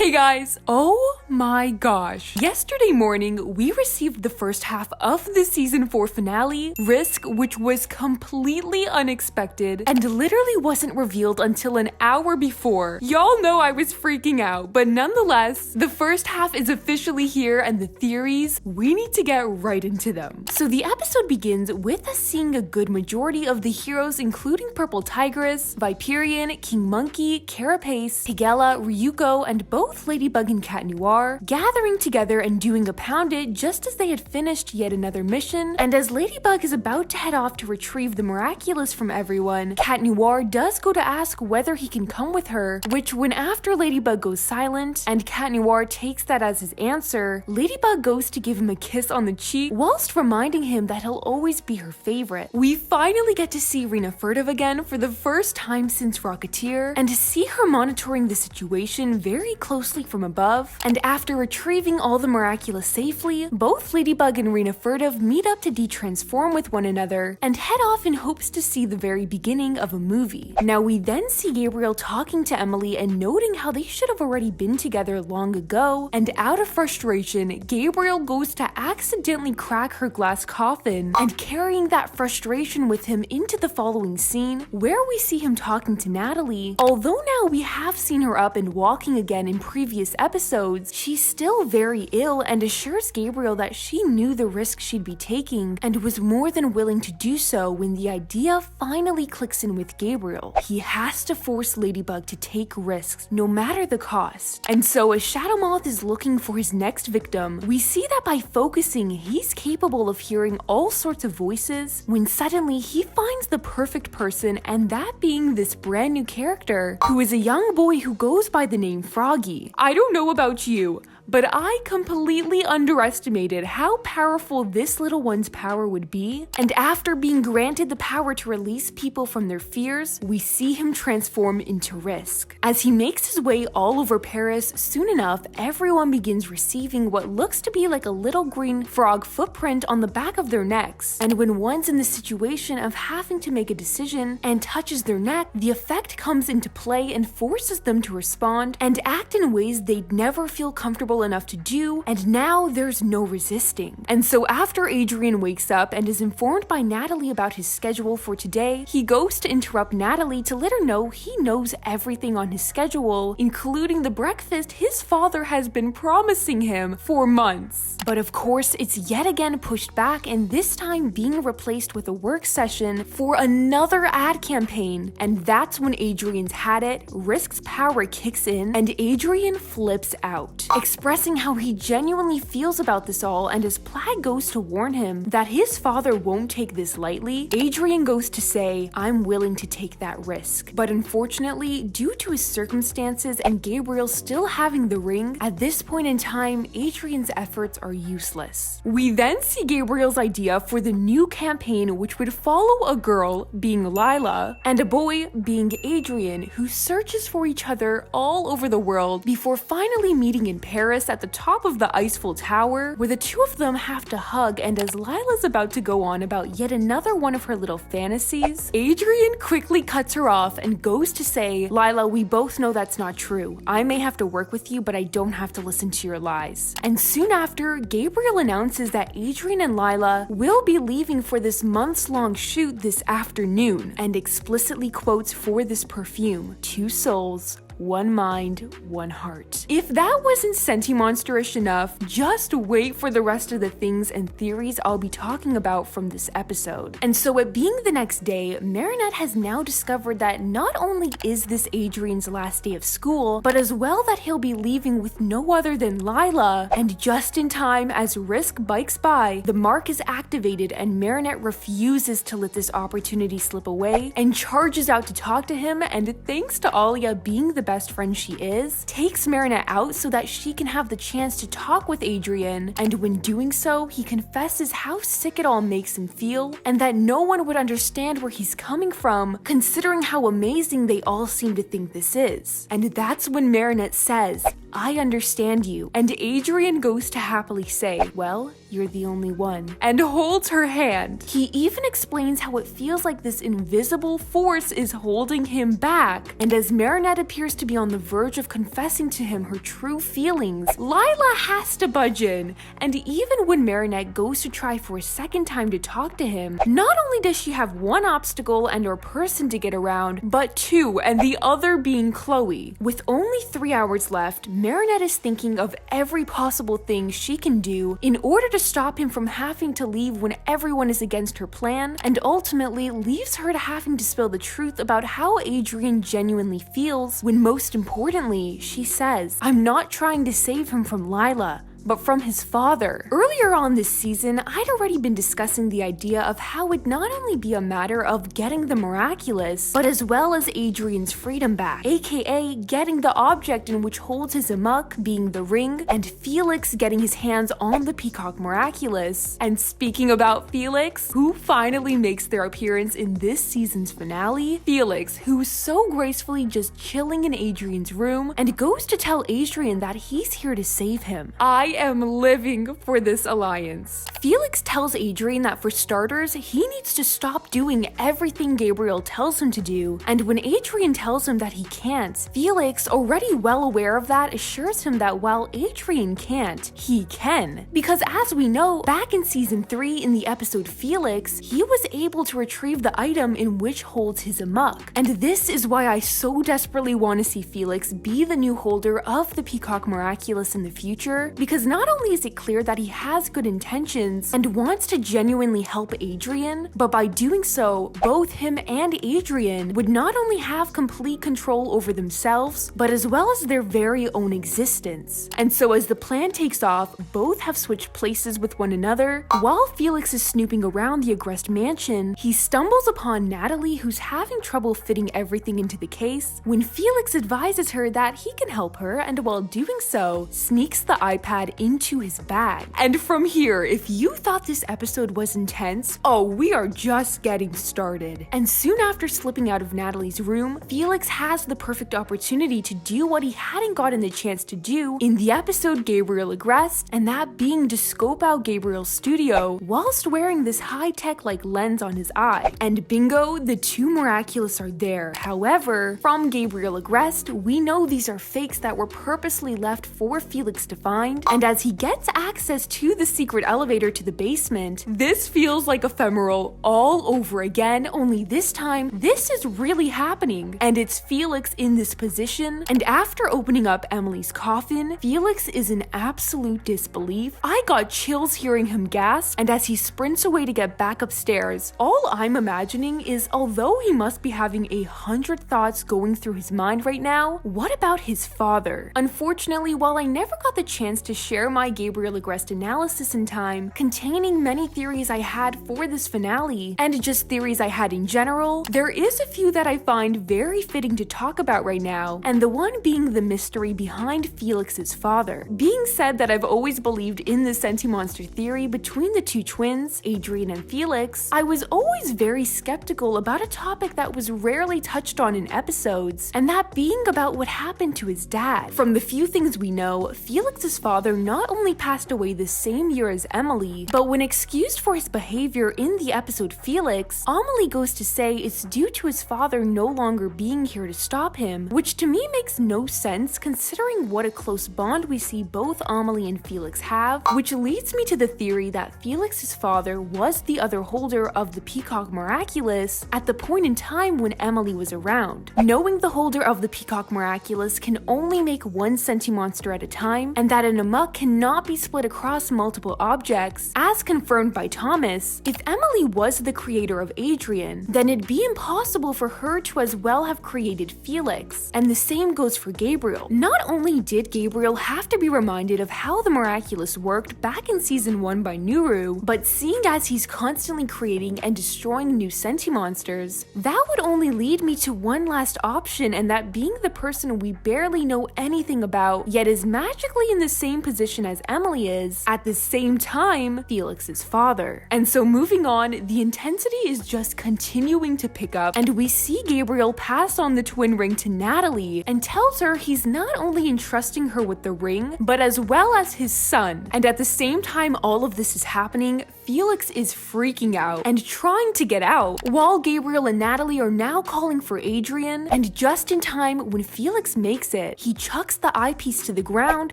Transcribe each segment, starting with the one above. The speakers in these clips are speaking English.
Hey guys! Oh my gosh. Yesterday morning, we received the first half of the season 4 finale, Risk, which was completely unexpected and literally wasn't revealed until an hour before. Y'all know I was freaking out, but nonetheless, the first half is officially here and the theories, we need to get right into them. So the episode begins with us seeing a good majority of the heroes, including Purple Tigress, Viperion, King Monkey, Carapace, Higela, Ryuko, and both Ladybug and Cat Noir gathering together and doing a pound it just as they had finished yet another mission. And as Ladybug is about to head off to retrieve the Miraculous from everyone, Cat Noir does go to ask whether he can come with her, which when after Ladybug goes silent and Cat Noir takes that as his answer, Ladybug goes to give him a kiss on the cheek whilst reminding him that he'll always be her favorite. We finally get to see Rena Furtive again for the first time since Rocketeer, and to see her monitoring the situation very closely from above. And after retrieving all the Miraculous safely, both Ladybug and Rena Furtive meet up to de-transform with one another and head off in hopes to see the very beginning of a movie. Now we then see Gabriel talking to Emily and noting how they should have already been together long ago, and out of frustration, Gabriel goes to accidentally crack her glass coffin and carrying that frustration with him into the following scene where we see him talking to Natalie. Although now we have seen her up and walking again in previous episodes, she's still very ill and assures Gabriel that she knew the risk she'd be taking and was more than willing to do so when the idea finally clicks in with Gabriel. He has to force Ladybug to take risks, no matter the cost. And so as Shadowmoth is looking for his next victim, we see that by focusing, he's capable of hearing all sorts of voices when suddenly he finds the perfect person, and that being this brand new character who is a young boy who goes by the name Froggy. I don't know about you, but I completely underestimated how powerful this little one's power would be, and after being granted the power to release people from their fears, we see him transform into Risk. As he makes his way all over Paris, soon enough, everyone begins receiving what looks to be like a little green frog footprint on the back of their necks, and when one's in the situation of having to make a decision and touches their neck, the effect comes into play and forces them to respond and act in ways they'd never feel comfortable enough to do, and now there's no resisting. And so after Adrian wakes up and is informed by Natalie about his schedule for today, he goes to interrupt Natalie to let her know he knows everything on his schedule, including the breakfast his father has been promising him for months. But of course, it's yet again pushed back, and this time being replaced with a work session for another ad campaign. And that's when Adrian's had it, Risk's power kicks in, and Adrian flips out, expressing how he genuinely feels about this all, and as Plaid goes to warn him that his father won't take this lightly, Adrian goes to say, "I'm willing to take that risk." But unfortunately, due to his circumstances and Gabriel still having the ring, at this point in time, Adrian's efforts are useless. We then see Gabriel's idea for the new campaign, which would follow a girl, being Lila, and a boy, being Adrian, who searches for each other all over the world before finally meeting in Paris at the top of the Iceful Tower, where the two of them have to hug. And as Lila's about to go on about yet another one of her little fantasies, Adrian quickly cuts her off and goes to say, "Lila, we both know that's not true. I may have to work with you, but I don't have to listen to your lies." And soon after, Gabriel announces that Adrian and Lila will be leaving for this months-long shoot this afternoon, and explicitly quotes for this perfume, "Two souls, one mind, one heart." If that wasn't senti-monsterish enough, just wait for the rest of the things and theories I'll be talking about from this episode. And so it being the next day, Marinette has now discovered that not only is this Adrian's last day of school, but as well that he'll be leaving with no other than Lila. And just in time, as Risk bikes by, the mark is activated and Marinette refuses to let this opportunity slip away and charges out to talk to him, and thanks to Alia being the best friend she is, takes Marinette out so that she can have the chance to talk with Adrian, and when doing so, he confesses how sick it all makes him feel, and that no one would understand where he's coming from, considering how amazing they all seem to think this is. And that's when Marinette says, I understand you. And Adrian goes to happily say, well, you're the only one, and holds her hand. He even explains how it feels like this invisible force is holding him back. And as Marinette appears to be on the verge of confessing to him her true feelings, Lila has to budge in. And even when Marinette goes to try for a second time to talk to him, not only does she have one obstacle and or person to get around, but two, and the other being Chloe. With only 3 hours left, Marinette is thinking of every possible thing she can do in order to stop him from having to leave when everyone is against her plan, and ultimately leaves her to having to spill the truth about how Adrian genuinely feels, when most importantly, she says, I'm not trying to save him from Lila, but from his father. Earlier on this season, I'd already been discussing the idea of how it'd not only be a matter of getting the miraculous, but as well as Adrian's freedom back, aka getting the object in which holds his amok, being the ring, and Felix getting his hands on the Peacock Miraculous. And speaking about Felix, who finally makes their appearance in this season's finale, Felix, who's so gracefully just chilling in Adrian's room, and goes to tell Adrian that he's here to save him. I am living for this alliance. Felix tells Adrian that for starters, he needs to stop doing everything Gabriel tells him to do, and when Adrian tells him that he can't, Felix, already well aware of that, assures him that while Adrian can't, he can. Because as we know, back in season 3 in the episode Felix, he was able to retrieve the item in which holds his amok. And this is why I so desperately want to see Felix be the new holder of the Peacock Miraculous in the future, because not only is it clear that he has good intentions and wants to genuinely help Adrian, but by doing so, both him and Adrian would not only have complete control over themselves, but as well as their very own existence. And so as the plan takes off, both have switched places with one another. While Felix is snooping around the Agreste mansion, he stumbles upon Natalie, who's having trouble fitting everything into the case, when Felix advises her that he can help her, and while doing so, sneaks the iPad into his bag. And from here, if you thought this episode was intense, oh, we are just getting started. And soon after slipping out of Natalie's room, Felix has the perfect opportunity to do what he hadn't gotten the chance to do in the episode Gabriel Agreste, and that being to scope out Gabriel's studio whilst wearing this high-tech like lens on his eye. And bingo, the two miraculous are there. However, from Gabriel Agreste, we know these are fakes that were purposely left for Felix to find, and as he gets access to the secret elevator to the basement, this feels like Ephemeral all over again, only this time, this is really happening, and it's Felix in this position, and after opening up Emily's coffin, Felix is in absolute disbelief. I got chills hearing him gasp, and as he sprints away to get back upstairs, all I'm imagining is, although he must be having 100 thoughts going through his mind right now, what about his father? Unfortunately, while I never got the chance to share my Gabriel Agreste analysis in time, containing many theories I had for this finale, and just theories I had in general, there is a few that I find very fitting to talk about right now, and the one being the mystery behind Felix's father. Being said that I've always believed in the senti-monster theory between the two twins, Adrian and Felix, I was always very skeptical about a topic that was rarely touched on in episodes, and that being about what happened to his dad. From the few things we know, Felix's father not only passed away the same year as Emily, but when excused for his behavior in the episode Felix, Amelie goes to say it's due to his father no longer being here to stop him, which to me makes no sense considering what a close bond we see both Amelie and Felix have, which leads me to the theory that Felix's father was the other holder of the Peacock Miraculous at the point in time when Emily was around. Knowing the holder of the Peacock Miraculous can only make one senti-monster at a time, and that an amok cannot be split across multiple objects, as confirmed by Thomas, if Emily was the creator of Adrian, then it'd be impossible for her to as well have created Felix. And the same goes for Gabriel. Not only did Gabriel have to be reminded of how the Miraculous worked back in season 1 by Nuru, but seeing as he's constantly creating and destroying new senti-monsters, that would only lead me to one last option, and that being the person we barely know anything about, yet is magically in the same position position as Emily is, at the same time, Felix's father. And so moving on, the intensity is just continuing to pick up, and we see Gabriel pass on the twin ring to Natalie and tells her he's not only entrusting her with the ring, but as well as his son. And at the same time all of this is happening, Felix is freaking out and trying to get out, while Gabriel and Natalie are now calling for Adrian, and just in time when Felix makes it, he chucks the eyepiece to the ground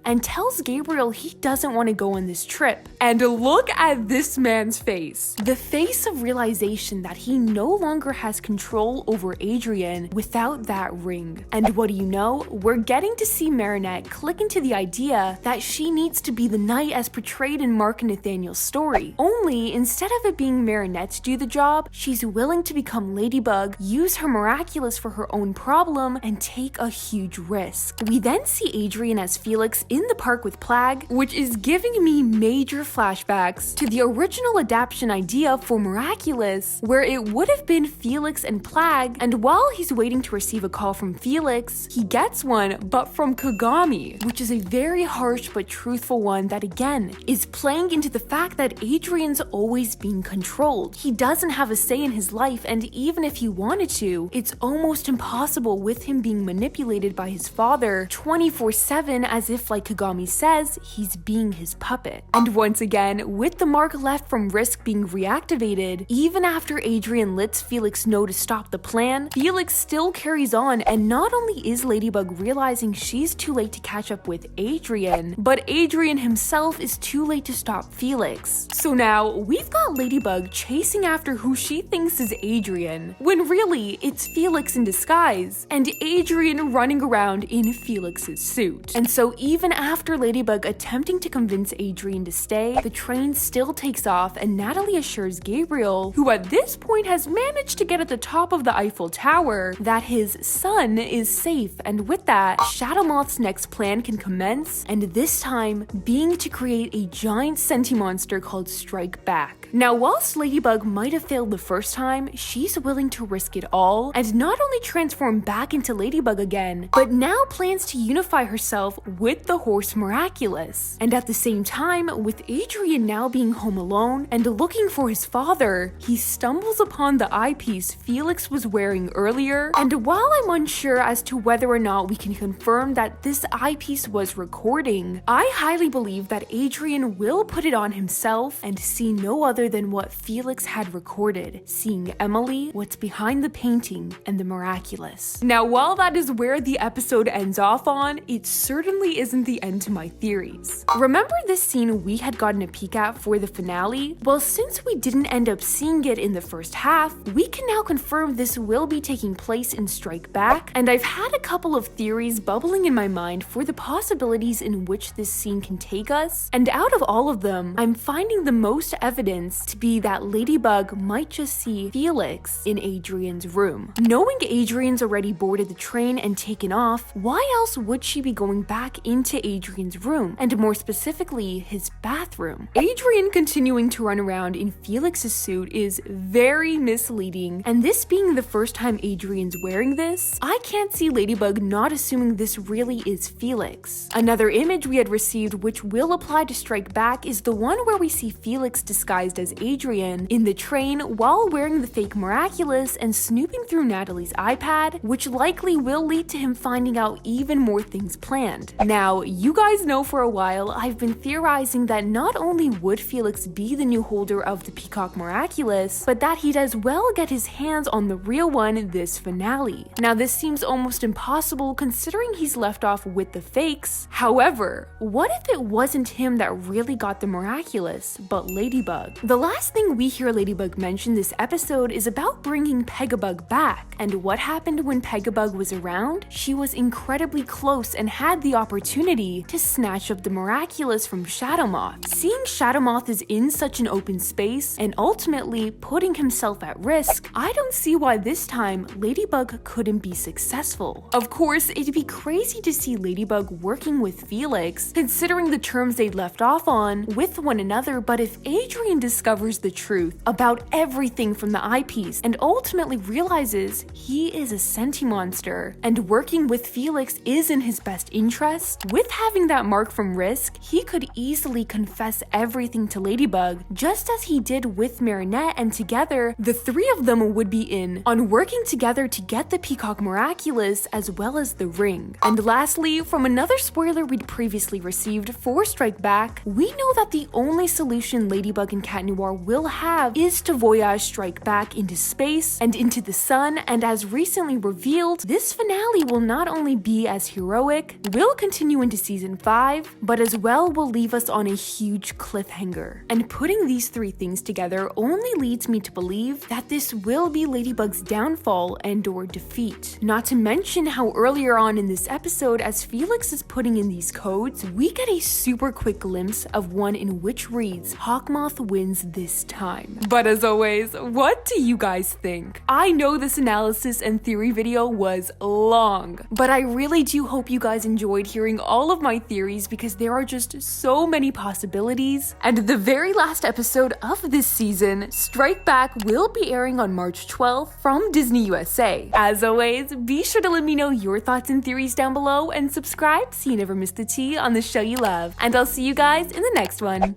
and tells Gabriel he doesn't want to go on this trip. And look at this man's face. The face of realization that he no longer has control over Adrian without that ring. And what do you know? We're getting to see Marinette click into the idea that she needs to be the knight as portrayed in Mark and Nathaniel's story. Only, instead of it being Marinette to do the job, she's willing to become Ladybug, use her Miraculous for her own problem, and take a huge risk. We then see Adrian as Felix in the park with Plag, which is giving me major flashbacks to the original adaptation idea for Miraculous, where it would have been Felix and Plag, and while he's waiting to receive a call from Felix, he gets one, but from Kagami, which is a very harsh but truthful one that again is playing into the fact that Adrian's always being controlled. He doesn't have a say in his life, and even if he wanted to, it's almost impossible with him being manipulated by his father 24/7, as if, like Kagami says, he's being his puppet. And once again, with the mark left from Risk being reactivated, even after Adrian lets Felix know to stop the plan, Felix still carries on, and not only is Ladybug realizing she's too late to catch up with Adrian, but Adrian himself is too late to stop Felix. So now, we've got Ladybug chasing after who she thinks is Adrian, when really, it's Felix in disguise, and Adrian running around in Felix's suit. And so even after Ladybug attempting to convince Adrian to stay, the train still takes off, and Natalie assures Gabriel, who at this point has managed to get at the top of the Eiffel Tower, that his son is safe, and with that, Shadowmoth's next plan can commence, and this time being to create a giant senti-monster called Strike Back. Now, whilst Ladybug might have failed the first time, she's willing to risk it all, and not only transform back into Ladybug again, but now plans to unify herself with the horse Miraculous. And at the same time, with Adrian now being home alone and looking for his father, he stumbles upon the eyepiece Felix was wearing earlier, and while I'm unsure as to whether or not we can confirm that this eyepiece was recording, I highly believe that Adrian will put it on himself and see no other than what Felix had recorded, seeing Emily, what's behind the painting, and the Miraculous. Now, while that is where the episode ends off on, it certainly isn't the end to my theories. Remember this scene we had gotten a peek at for the finale? Well, since we didn't end up seeing it in the first half, we can now confirm this will be taking place in Strike Back, and I've had a couple of theories bubbling in my mind for the possibilities in which this scene can take us, and out of all of them, I'm finding the most evidence to be that Ladybug might just see Felix in Adrian's room. Knowing Adrian's already boarded the train and taken off, why else would she be going back into Adrian's room, and more specifically, his bathroom? Adrian continuing to run around in Felix's suit is very misleading, and this being the first time Adrian's wearing this, I can't see Ladybug not assuming this really is Felix. Another image we had received which will apply to Strike Back is the one where we see Felix disguised as Adrian in the train while wearing the fake Miraculous and snooping through Natalie's iPad, which likely will lead to him finding out even more things planned. Now, you guys know for a while I've been theorizing that not only would Felix be the new holder of the Peacock Miraculous, but that he'd as well get his hands on the real one this finale. Now, this seems almost impossible considering he's left off with the fakes. However, what if it wasn't him that really got the Miraculous, but Ladybug? The last thing we hear Ladybug mention this episode is about bringing Pegabug back, and what happened when Pegabug was around? She was incredibly close and had the opportunity to snatch up the Miraculous from Shadowmoth. Seeing Shadowmoth is in such an open space and ultimately putting himself at risk, I don't see why this time Ladybug couldn't be successful. Of course, it'd be crazy to see Ladybug working with Felix, considering the terms they'd left off on with one another, but if Adrian discovers the truth about everything from the eyepiece and ultimately realizes he is a senti-monster, and working with Felix is in his best interest. With having that mark from Risk, he could easily confess everything to Ladybug, just as he did with Marinette, and together, the three of them would be in on working together to get the Peacock Miraculous as well as the ring. And lastly, from another spoiler we'd previously received for Strike Back, we know that the only solution Ladybug and Cat Noir will have is to voyage Strike Back into space and into the sun, and as recently revealed, this finale will not only be as heroic, will continue into season 5, but as well will leave us on a huge cliffhanger. And putting these three things together only leads me to believe that this will be Ladybug's downfall and or defeat. Not to mention how earlier on in this episode, as Felix is putting in these codes, we get a super quick glimpse of one in which reads, Hawkmoth wins this time. But as always, what do you guys think? I know this analysis and theory video was long, but I really do hope you guys enjoyed hearing all of my theories because there are just so many possibilities. And the very last episode of this season, Strike Back, will be airing on March 12th from Disney USA. As always, be sure to let me know your thoughts and theories down below and subscribe so you never miss the tea on the show you love. And I'll see you guys in the next one.